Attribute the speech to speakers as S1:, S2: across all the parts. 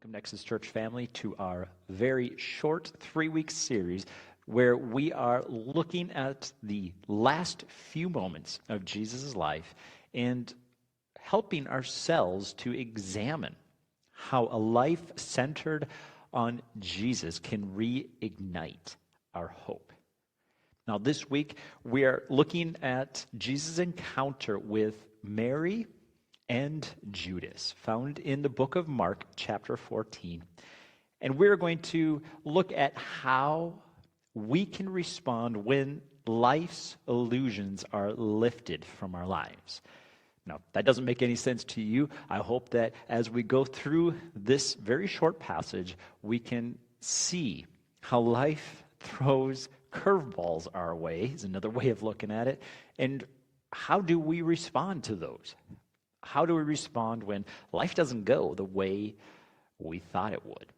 S1: Welcome, Nexus Church family, to our very short 3-week series where we are looking at the last few moments of Jesus' life and helping ourselves to examine how a life centered on Jesus can reignite our hope. Now, this week, we are looking at Jesus' encounter with Mary and Judas, found in the book of Mark, chapter 14. And we're going to look at how we can respond when life's illusions are lifted from our lives. Now, that doesn't make any sense to you. I hope that as we go through this very short passage, we can see how life throws curveballs our way, is another way of looking at it. And how do we respond to those? How do we respond when life doesn't go the way we thought it would?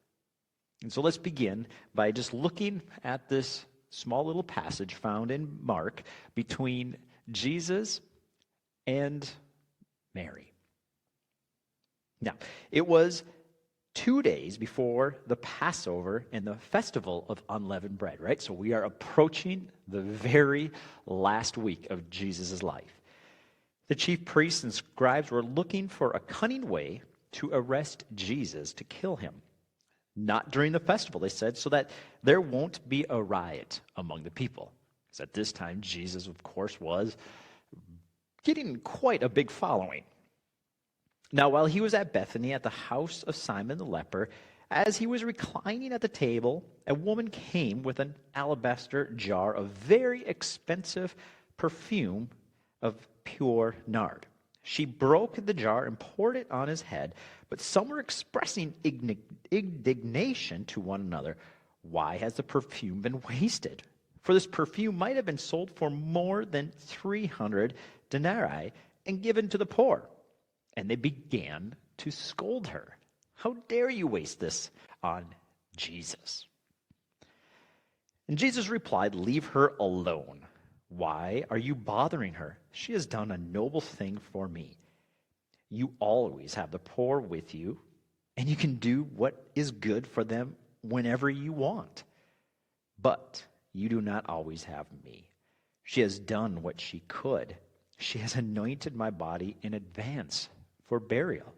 S1: And so let's begin by just looking at this small little passage found in Mark between Jesus and Mary. Now, it was 2 days before the Passover and the festival of unleavened bread, right? So we are approaching the very last week of Jesus' life. The chief priests and scribes were looking for a cunning way to arrest Jesus, to kill him. Not during the festival, they said, so that there won't be a riot among the people. Because at this time, Jesus, of course, was getting quite a big following. Now, while he was at Bethany at the house of Simon the leper, as he was reclining at the table, a woman came with an alabaster jar of very expensive perfume of pure nard. She broke the jar and poured it on his head, but some were expressing indignation to one another. Why has the perfume been wasted? For this perfume might have been sold for more than 300 denarii and given to the poor. And they began to scold her. How dare you waste this on Jesus? And Jesus replied, "Leave her alone. Why are you bothering her? She has done a noble thing for me. You always have the poor with you, and you can do what is good for them whenever you want. But you do not always have me. She has done what she could. She has anointed my body in advance for burial.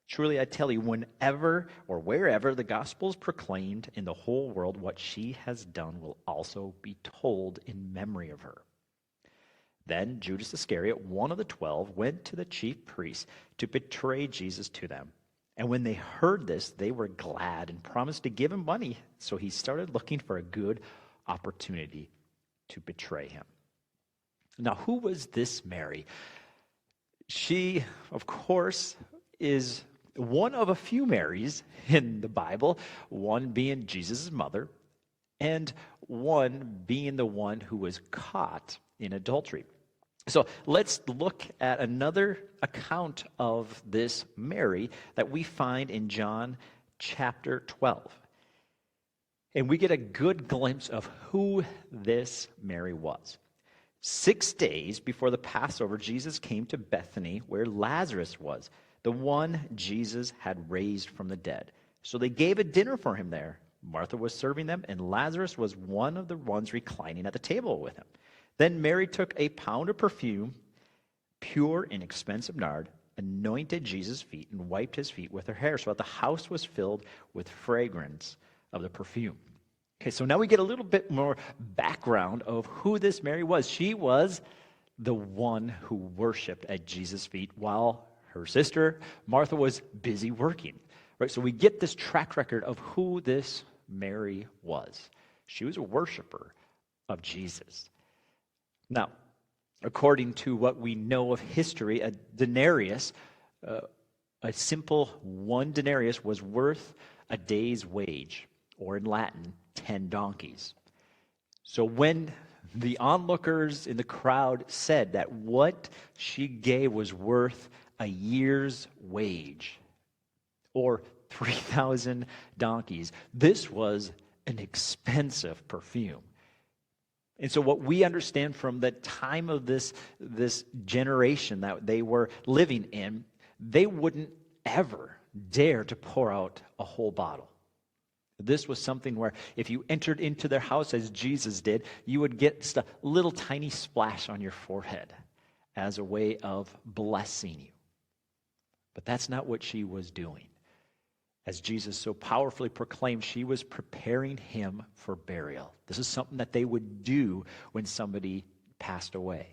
S1: Truly, I tell you, whenever or wherever the gospel is proclaimed in the whole world, what she has done will also be told in memory of her." Then Judas Iscariot, one of the 12, went to the chief priests to betray Jesus to them. And when they heard this, they were glad and promised to give him money. So he started looking for a good opportunity to betray him. Now, who was this Mary? She, of course, is one of a few Marys in the Bible, one being Jesus' mother, and one being the one who was caught in adultery. So let's look at another account of this Mary that we find in John chapter 12. And we get a good glimpse of who this Mary was. 6 days before the Passover, Jesus came to Bethany where Lazarus was, the one Jesus had raised from the dead. So they gave a dinner for him there. Martha was serving them, and Lazarus was one of the ones reclining at the table with him. Then Mary took a pound of perfume, pure and expensive nard, anointed Jesus' feet, and wiped his feet with her hair, so that the house was filled with fragrance of the perfume. Okay, so now we get a little bit more background of who this Mary was. She was the one who worshiped at Jesus' feet while her sister, Martha, was busy working. Right? So we get this track record of who this Mary was. She was a worshiper of Jesus. Now, according to what we know of history, a denarius, a simple one denarius, was worth a day's wage, or in Latin, 10 donkeys. So when the onlookers in the crowd said that what she gave was worth a year's wage, or 3,000 donkeys, this was an expensive perfume. And so what we understand from the time of this generation that they were living in, they wouldn't ever dare to pour out a whole bottle. This was something where if you entered into their house as Jesus did, you would get just a little tiny splash on your forehead as a way of blessing you. But that's not what she was doing. As Jesus so powerfully proclaimed, she was preparing him for burial. This is something that they would do when somebody passed away.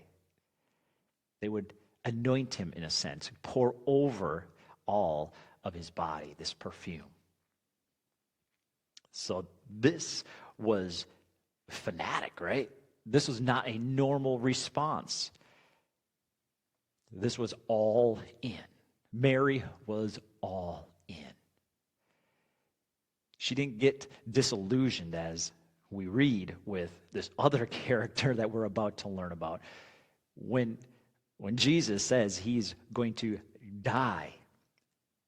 S1: They would anoint him, in a sense, pour over all of his body, this perfume. So this was fanatic, right? This was not a normal response. This was all in. Mary was all in. She didn't get disillusioned, as we read with this other character that we're about to learn about. When Jesus says he's going to die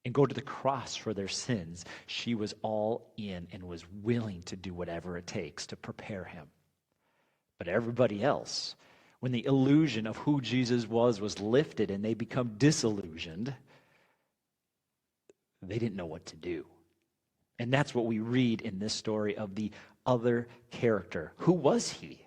S1: and go to the cross for their sins, she was all in and was willing to do whatever it takes to prepare him. But everybody else, when the illusion of who Jesus was lifted and they become disillusioned, they didn't know what to do. And that's what we read in this story of the other character. Who was he?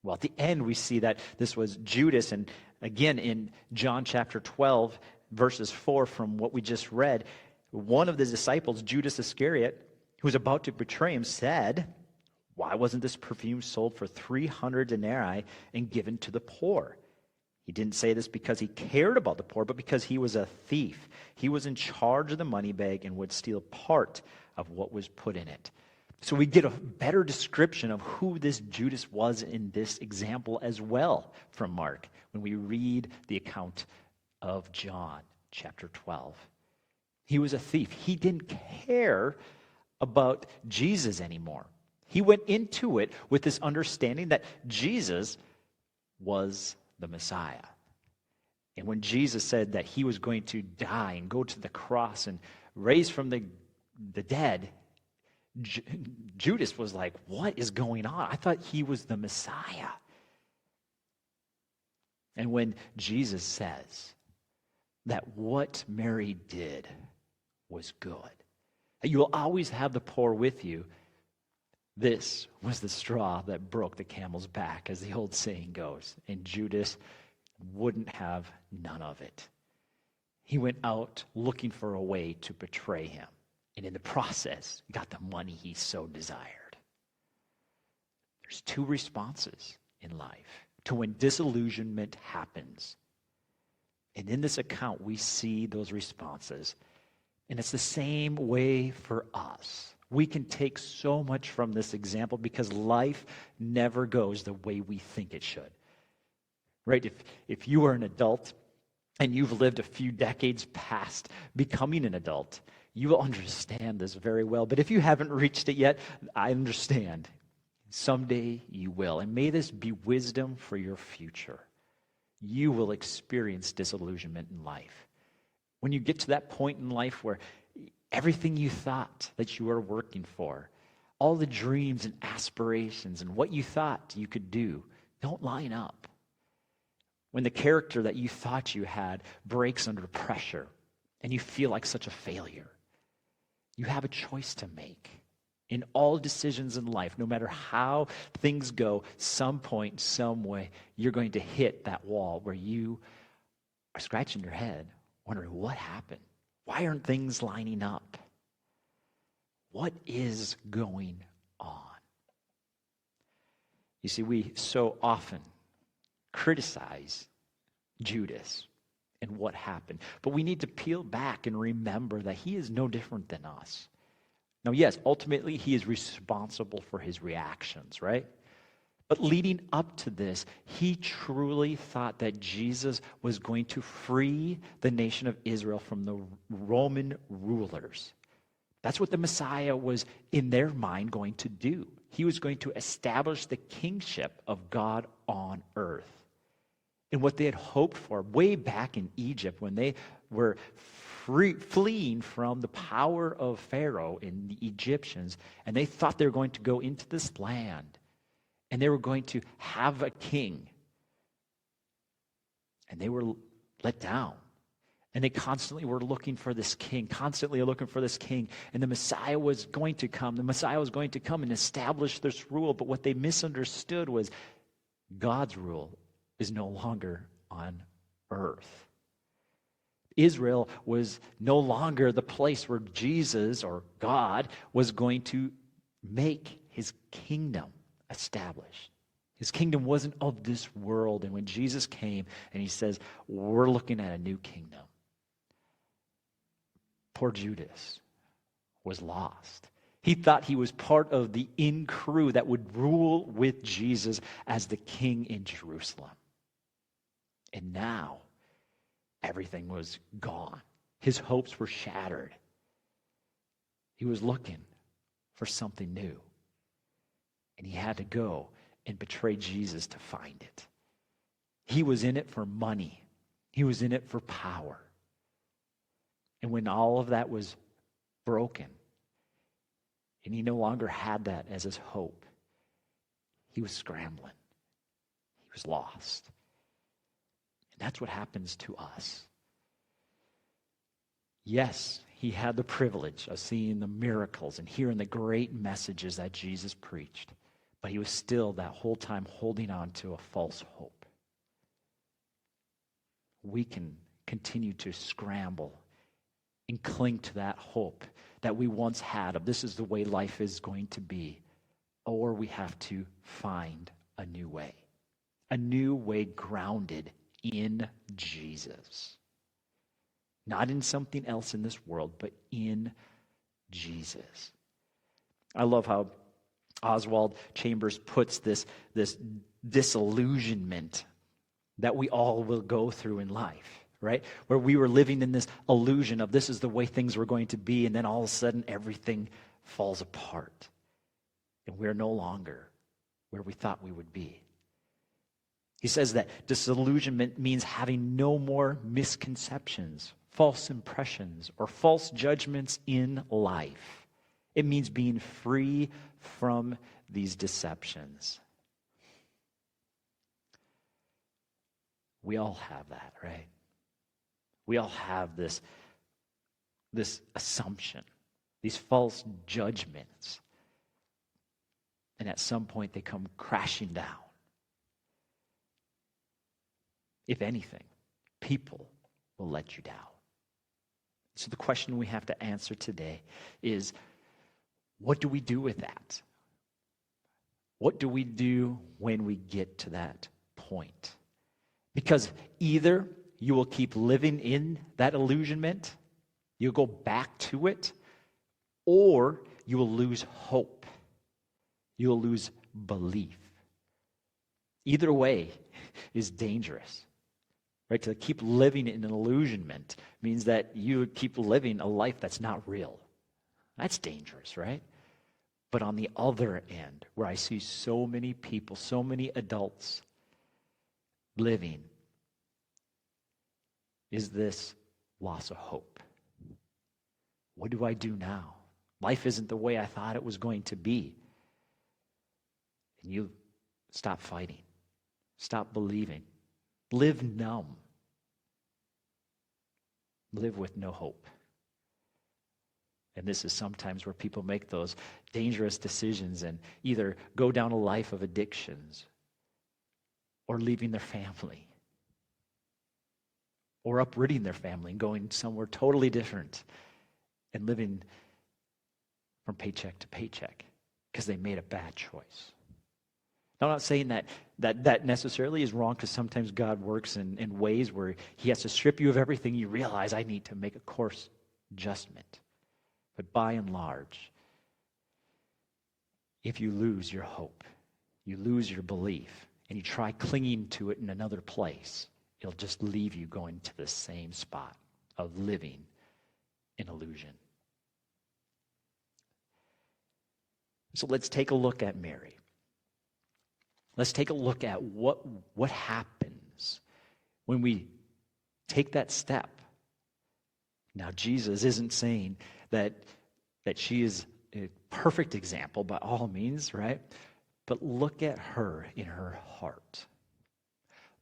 S1: Well, at the end, we see that this was Judas. And again, in John chapter 12, verses 4 from what we just read, one of the disciples, Judas Iscariot, who was about to betray him, said, "Why wasn't this perfume sold for 300 denarii and given to the poor?" He didn't say this because he cared about the poor, but because he was a thief. He was in charge of the money bag and would steal part of what was put in it. So we get a better description of who this Judas was in this example as well from Mark when we read the account of John chapter 12. He was a thief. He didn't care about Jesus anymore. He went into it with this understanding that Jesus was the Messiah. And when Jesus said that he was going to die and go to the cross and raise from the dead, Judas was like, what is going on? I thought he was the Messiah. And when Jesus says that what Mary did was good, that you will always have the poor with you, this was the straw that broke the camel's back, as the old saying goes. And Judas wouldn't have none of it. He went out looking for a way to betray him. And in the process, got the money he so desired. There's two responses in life to when disillusionment happens. And in this account, we see those responses. And it's the same way for us. We can take so much from this example because life never goes the way we think it should. Right? If you are an adult and you've lived a few decades past becoming an adult, you will understand this very well. But if you haven't reached it yet, I understand. Someday you will. And may this be wisdom for your future. You will experience disillusionment in life. When you get to that point in life where everything you thought that you were working for, all the dreams and aspirations and what you thought you could do, don't line up. When the character that you thought you had breaks under pressure and you feel like such a failure, you have a choice to make. In all decisions in life, no matter how things go, some point, some way, you're going to hit that wall where you are scratching your head, wondering what happened. Why aren't things lining up? What is going on? You see, we so often criticize Judas and what happened, but we need to peel back and remember that he is no different than us. Now, yes, ultimately he is responsible for his reactions, right? But leading up to this, he truly thought that Jesus was going to free the nation of Israel from the Roman rulers. That's what the Messiah was, in their mind, going to do. He was going to establish the kingship of God on earth. And what they had hoped for way back in Egypt when they were fleeing from the power of Pharaoh and the Egyptians, and they thought they were going to go into this land. And they were going to have a king. And they were let down. And they constantly were looking for this king, constantly looking for this king. And the Messiah was going to come. The Messiah was going to come and establish this rule. But what they misunderstood was God's rule is no longer on earth. Israel was no longer the place where Jesus or God was going to make his kingdom established. His kingdom wasn't of this world. And when Jesus came and he says, we're looking at a new kingdom, poor Judas was lost. He thought he was part of the in crew that would rule with Jesus as the king in Jerusalem. And now, everything was gone. His hopes were shattered. He was looking for something new. And he had to go and betray Jesus to find it. He was in it for money. He was in it for power. And when all of that was broken, and he no longer had that as his hope, he was scrambling. He was lost. And that's what happens to us. Yes, he had the privilege of seeing the miracles and hearing the great messages that Jesus preached, but he was still that whole time holding on to a false hope. We can continue to scramble and cling to that hope that we once had of this is the way life is going to be, or we have to find a new way grounded in Jesus. Not in something else in this world, but in Jesus. I love how Oswald Chambers puts this disillusionment that we all will go through in life, right? Where we were living in this illusion of this is the way things were going to be, and then all of a sudden everything falls apart. And we're no longer where we thought we would be. He says that disillusionment means having no more misconceptions, false impressions, or false judgments in life. It means being free from these deceptions. We all have that, right? We all have this assumption, these false judgments. And at some point they come crashing down. If anything, people will let you down. So the question we have to answer today is, what do we do with that? What do we do when we get to that point? Because either you will keep living in that illusionment, you'll go back to it, or you will lose hope. You'll lose belief. Either way is dangerous. Right? To keep living in an illusionment means that you keep living a life that's not real. That's dangerous, right? But on the other end, where I see so many people, so many adults living, is this loss of hope. What do I do now? Life isn't the way I thought it was going to be. And you stop fighting. Stop believing. Live numb. Live with no hope. And this is sometimes where people make those dangerous decisions and either go down a life of addictions or leaving their family or uprooting their family and going somewhere totally different and living from paycheck to paycheck because they made a bad choice. Now, I'm not saying that necessarily is wrong, because sometimes God works in ways where he has to strip you of everything. You realize I need to make a course adjustment. But by and large, if you lose your hope, you lose your belief, and you try clinging to it in another place, it'll just leave you going to the same spot of living in illusion. So let's take a look at Mary. Let's take a look at what happens when we take that step. Now, Jesus isn't saying that she is a perfect example by all means, right? But look at her in her heart.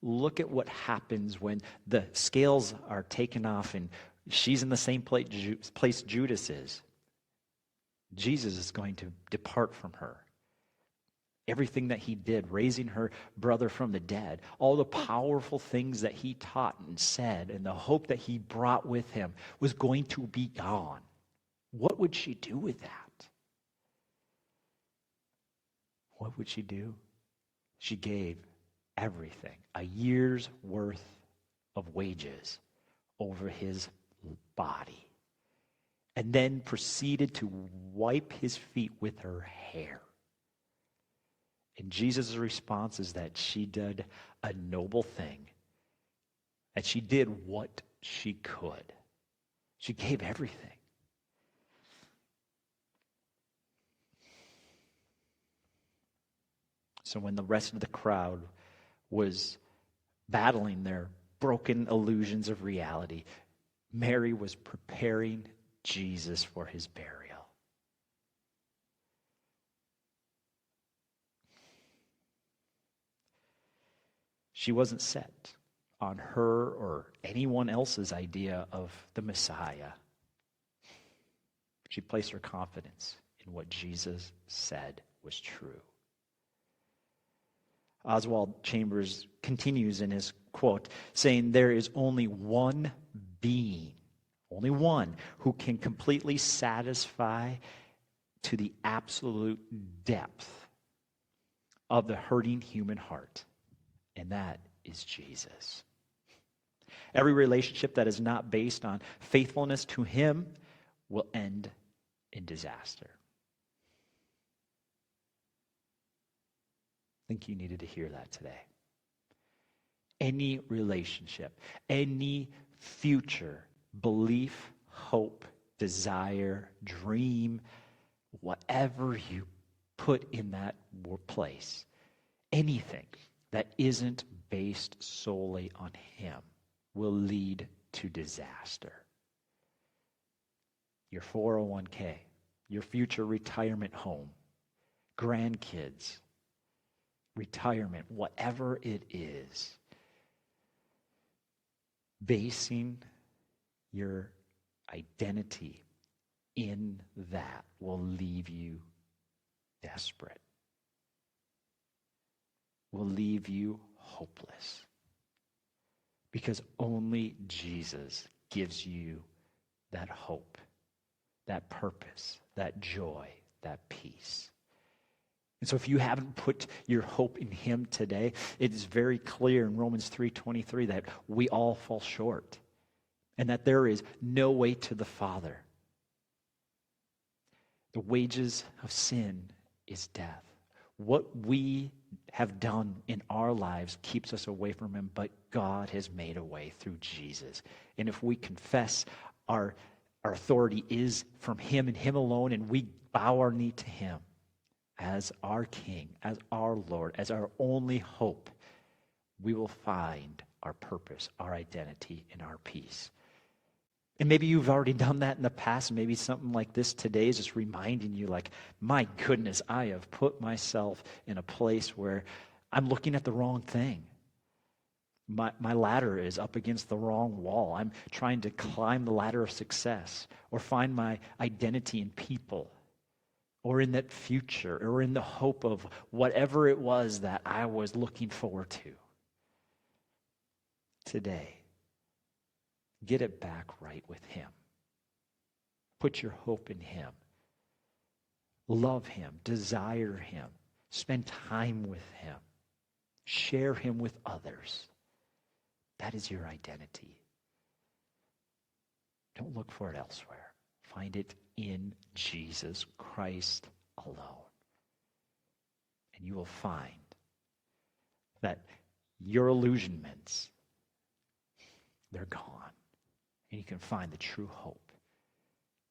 S1: look at what happens when the scales are taken off and she's in the same place Judas is. Jesus is going to depart from her. Everything that he did, raising her brother from the dead, all the powerful things that he taught and said, and the hope that he brought with him was going to be gone. What would she do with that? What would she do? She gave everything, a year's worth of wages over his body, and then proceeded to wipe his feet with her hair. And Jesus' response is that she did a noble thing, that she did what she could. She gave everything. So when the rest of the crowd was battling their broken illusions of reality, Mary was preparing Jesus for his burial. She wasn't set on her or anyone else's idea of the Messiah. She placed her confidence in what Jesus said was true. Oswald Chambers continues in his quote, saying, "There is only one being, only one, who can completely satisfy to the absolute depth of the hurting human heart, and that is Jesus. Every relationship that is not based on faithfulness to him will end in disaster." I think you needed to hear that today. Any relationship, any future belief, hope, desire, dream, whatever you put in that place, anything that isn't based solely on him will lead to disaster. Your 401k, your future retirement home, grandkids, retirement, whatever it is, basing your identity in that will leave you desperate, will leave you hopeless, because only Jesus gives you that hope, that purpose, that joy, that peace. And so if you haven't put your hope in him today, it is very clear in Romans 3:23 that we all fall short and that there is no way to the Father. The wages of sin is death. What we have done in our lives keeps us away from him, but God has made a way through Jesus. And if we confess our authority is from him and him alone, and we bow our knee to him as our King, as our Lord, as our only hope, we will find our purpose, our identity, and our peace. And maybe you've already done that in the past. Maybe something like this today is just reminding you, like, my goodness, I have put myself in a place where I'm looking at the wrong thing. My ladder is up against the wrong wall. I'm trying to climb the ladder of success or find my identity in people, or in that future, or in the hope of whatever it was that I was looking forward to. Today, get it back right with him. Put your hope in him. Love him, desire him, spend time with him, share him with others. That is your identity. Don't look for it elsewhere. Find it in Jesus Christ alone. And you will find that your illusionments, they're gone. And you can find the true hope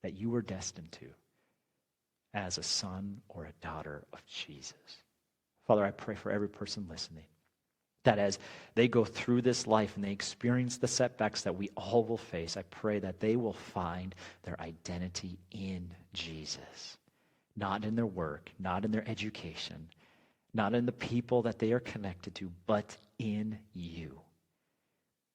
S1: that you were destined to as a son or a daughter of Jesus. Father, I pray for every person listening, that as they go through this life and they experience the setbacks that we all will face, I pray that they will find their identity in Jesus. Not in their work, not in their education, not in the people that they are connected to, but in you.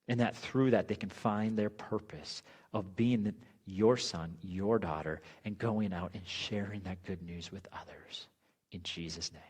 S1: And that through that, they can find their purpose of being your son, your daughter, and going out and sharing that good news with others. In Jesus' name.